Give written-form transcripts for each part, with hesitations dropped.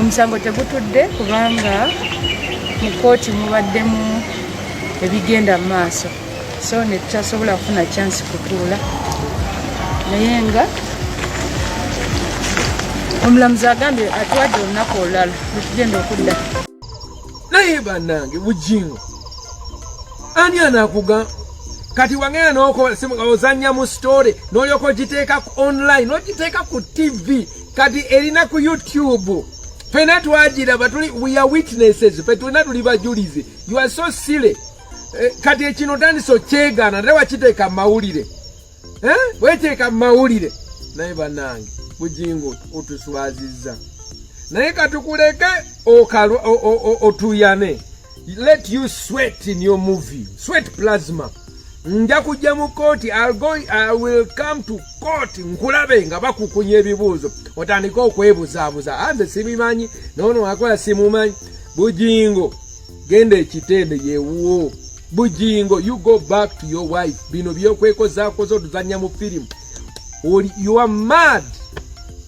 omusango tegutudde kubanga mu kooti mubaddemu ebigenda mu maaso, so ne tutasobola kufuna chance kutuula, naye nga omulamuzi agambye atwadde olunaku olulala lwetugenda okudda. Naye bannange Bujingo, ani anakuga kati wangena n'ozannya mu story n'olyoka ogiteeka ku online n'ogiteeka ku TV kati erina ku YouTube. Fena twagiraba tuli, we are witnesses, fe tulina tuli bajulizi. You are so silly. Kati ekino tandise okyegaana ate wakiteeka mu mawulire. Weteeka mu mawulire. Naye bannange Bujingo otuswazizza. Naye katukuleke otuyane. Let you sweat in your movie. Sweat plasma. Nja kujja mu kooti, I will come to court nkulabe nga bakukunya ebibuuzo otandika okwebuzaabuza anze sibimanyi nono akola simumanyi. Bujingo genda ekitende yewuwo. Bujingo, you go back to your wife. Bino byokwekozaako otuzannya mu firimu. You are mad.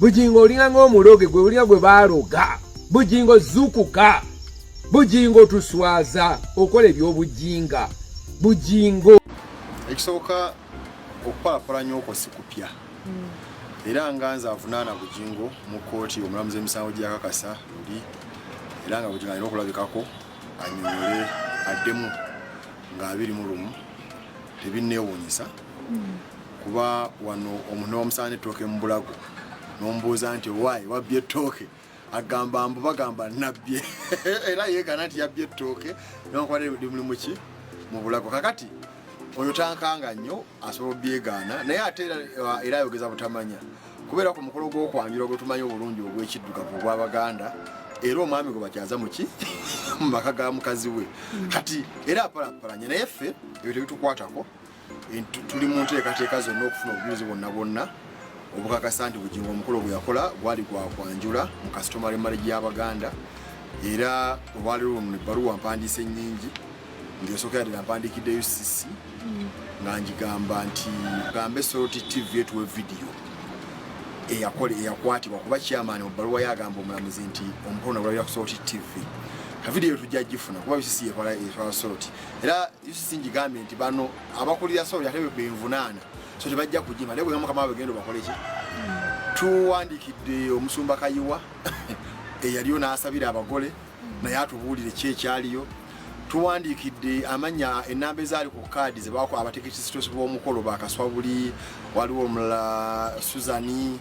Bujingo olinga ng'omuloge gwe olinga gwe baaloga. Bujingo zukuka. Bujingo tuswaza okola ebyobujinga. Bujingo ekisooka okupalapala nnyo okwo si kupya. Era nga nze avunaana Bujingo mu kooti omulamuzi emisango gyakakasa luli, era nga Bujingo alina okulabikako annyonnyole addemu nga 21 tebinneewuunyisa. Kuba wano omuntu n'omusaana ettooke mu bulago n'omubuuza nti waayi wabbye ettooke, agamba mbu bagamba nabbye era yeekana nti yabbye ettooke n'okuba limulimu ki mu bulago. Kakati oyo tankanga nnyo asobola obyegaana, naye ate era ayogeza butamanya kubeera ku mukolo gw'okwanjula gwe tumanyi obulungi ogw'ekiddugavu ogw'Abaganda, era omwami gwe bakyaza muki mu maka ga mukazi we. Kati era apalapalanya, naye ffe ebyo tebitukwatako. Tuli mu nteekateeka zonna okufuna obujulizi bwonna bwonna obukakasa nti Bujingo omukolo gwe yakola gwali gwa kwanjula mu kasitoma lemale gy'Abaganda, era olwaliro luno ebbaluwa mpandiise nnyingi ng'esooka yadde nampandikidde UCC nga ngigamba nti gambe Soroti TV etuwe vidiyo eyakwatibwa kuba chairman mu bbaluwa yagamba omulamuzi nti omukolo nagulabira ku Soroti TV. Ka vidiyo tujja gifuna kuba UCC yekola Soroti, era UCC ngigambye nti bano abakulira Soroti ate benvunaana, so tebajja kugima naye bwe Mukama bagenda bakole ki. Tuwandikidde omusumba Kayiwa eyaliyo n'asabira abagole naye atubuulire ki ekyaliyo. Tuwandikidde amanya ennamba ezaali ku kaadi ze baako abatekisitosi b'omukolo bakaswabuli, waliwo omulala Susan,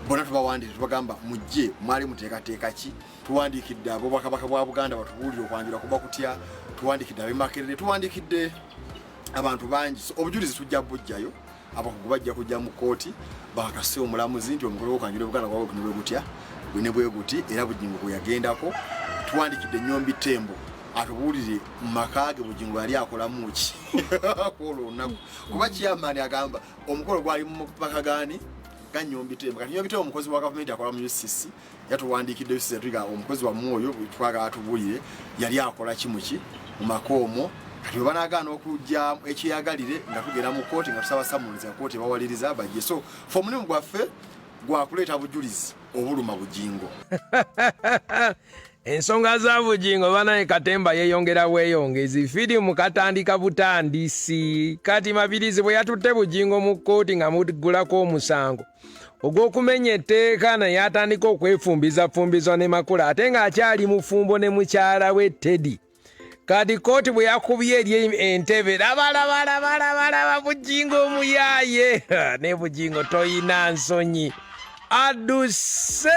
bona tubawandikidde tubagamba mujje mwali muteekateeka ki. Tuwandikidde abo bakabaka bwa Buganda batubuulire okwanjula kuba kutya. Tuwandikidde ab'Emakerere, tuwandikidde abantu bangi. So obujulizi tujja bujjayo, abakugu bajja kujja mu kooti bakase omulamuzi nti omukolo gw'okwanjula Buganda gwawe kunibwe gutya bwine bwe guti, era Bujingo gwe yagendako. Tuwandikidde Nyombi Tembo atubuulire mu maka ge Bujingo yali akolamu ki kwolwo olunaku, kuba chairman agamba omukolo gwali mu maka gani ga Nyombi Tembo. Kati Nyombi Tembo omukozi wa gavumenti akola mu UCC, yatuwandiikidde UCC tuliga omukozi wa mwoyo twagala atubuulire yali akola ki muki mu maka omwo. Kati bwe banaagaana okujja ekyeyagalire nga tugenda mu kooti nga tusaba samuliza kooti bawaliriza bajje. So fe omulimu gwaffe gwa kuleeta bujulizi obuluma Bujingo. Ensonga za Bujingo banaye Katemba yeyongera weeyongezi firimu katandika butandisi. Kati mabirizi bwe yatutte Bujingo mu kooti nga mugulako omusango ogw'okumenya etteeka, naye atandika okwefumbiza ne Makula ate ng'akyali mufumbo ne mukyala we Teddy. Kati kooti bwe yakubye eri entebe labalaba Bujingo omuyaaye ne Bujingo toyina nsonyi aduse.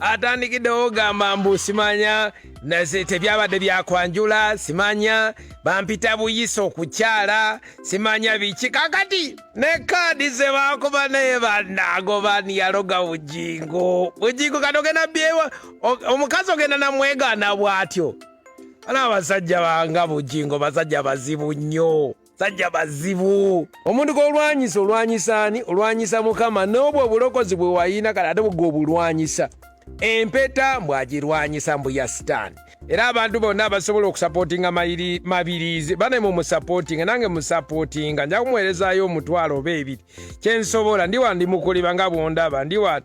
Atandikiddewo gamba mbu simanya nase tebyabadde byakwanjula, simanya bampita buyisa okukyala, simanya biki. Kakati ne kaadi ze baakuba naye bannaago bani yaloga Bujingo katogenda byewa omukazi ogenda namwegaana bw'atyo. Ana abasajja banga Bujingo basajja bazibu nnyo, sajja bazibu. Omuntu olwanyisa ani? Olwanyisa Mukama n'obwo obulokozi bwe wayina kale ate bwe obulwanyisa. Empeta mbwagirwanyisa mbu ya sitaani. Era abantu bonna abasobola okusapootinga mabirizi bane mu musapootinga, nange musapootinga nja kumuweerezaayo omutwalo oba ebiri kyensobola. Ndi wandi mukuliba nga bwondaba, ndi wa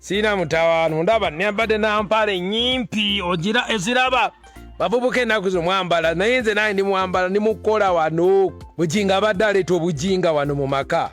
Sina mutawaana ndaba nyambadde nampale nyimpi ogira eziraba babubuka ennaku zo mwambala naye nze naye ndi mwambala ndi mukola wano Bujingo abadde aleeta obujinga wano mu maka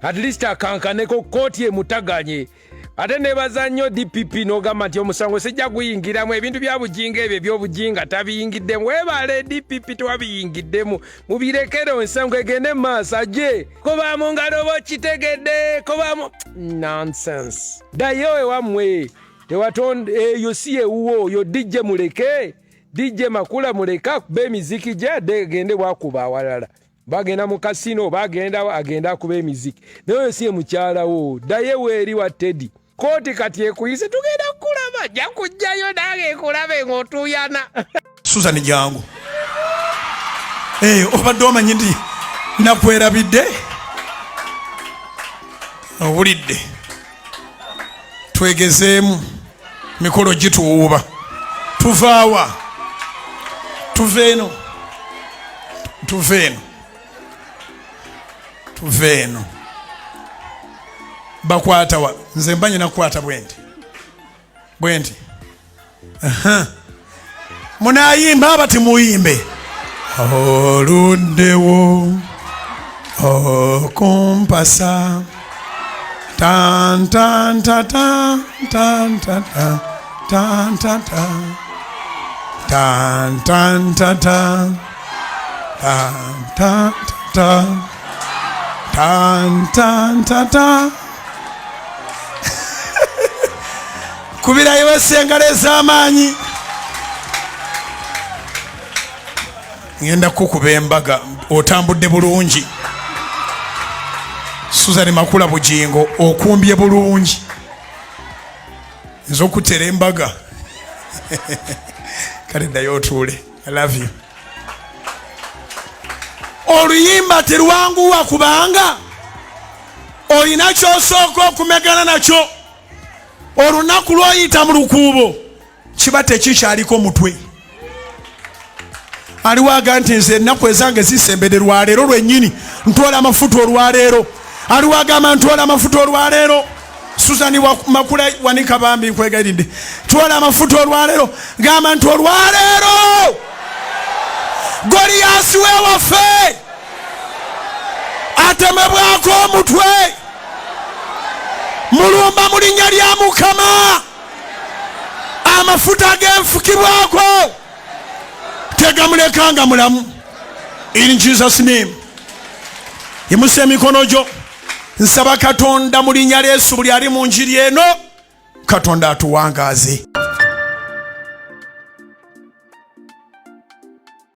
at least akankaneko kooti emutaganye ate nebaza nnyo DPP n'ogamba nti omusango sijja guyingiramu ebintu bya Bujingo ebyo eby'obujinga tabiyingiddemu weebale DPP tewabiyingiddemu mubirekere ensango egende mu maaso ajje kobaamu ngalo bokitegedde kobaamu nonsense ddayo ewammwe tewatonda eyo si ewuwo yo DJ muleke DJ Makula muleka akuba emiziki gye agende bwakuba awalala bagenda mu kasino bagenda agenda akuba emiziki naye si mukyalawo ddayo weeri wa Teddy kooti kati ekuyise tugenda kukulaba jja kujjayo nange ekulabe ng'otuyana Susan jangu obadde omanyi nti nakwerabidde owulidde twegezeemu mikolo gituwuuba tuvaawa tuveeno bakwatawa nze mbanye nakukwata bwenti munayimba abati muyimbe oluddewo okumpasa tan tan ta tan tan ta ta tan ta ta tan tan ta ta tan ta tan tan ta ta kubira iwe sengale z'amaanyi ngenda kukuba embaga otambudde bulungi Susan Makula Bujingo okumbye bulungi nzo okutera embaga kale ddayo otuule I love you oluyimba terwanguwa kubanga olina kyosooka okumegana nakyo olunaku lw'oyita mu lukuubo kiba tekikyaliko mutwe aliwo aga nti nze ennaku ezange zisembedde lwaleero lwennyini ntwala amafuta olwaleero aliwo agamba ntwala amafuta olwaleero Susan Makula wanika bambi nkwegayiridde twala amafuta olwaleero gamba nti olwaleero Goliyasi wewaffe atemebwako omutwe mulumba mu linnya lya Mukama amafuta genfukibwako tegamulekanga mulamu in Jesus name yimuse emikono gyo nsaba Katonda mu linnya lya Yesu buli ali mu njiri eno Katonda atuwangaaze.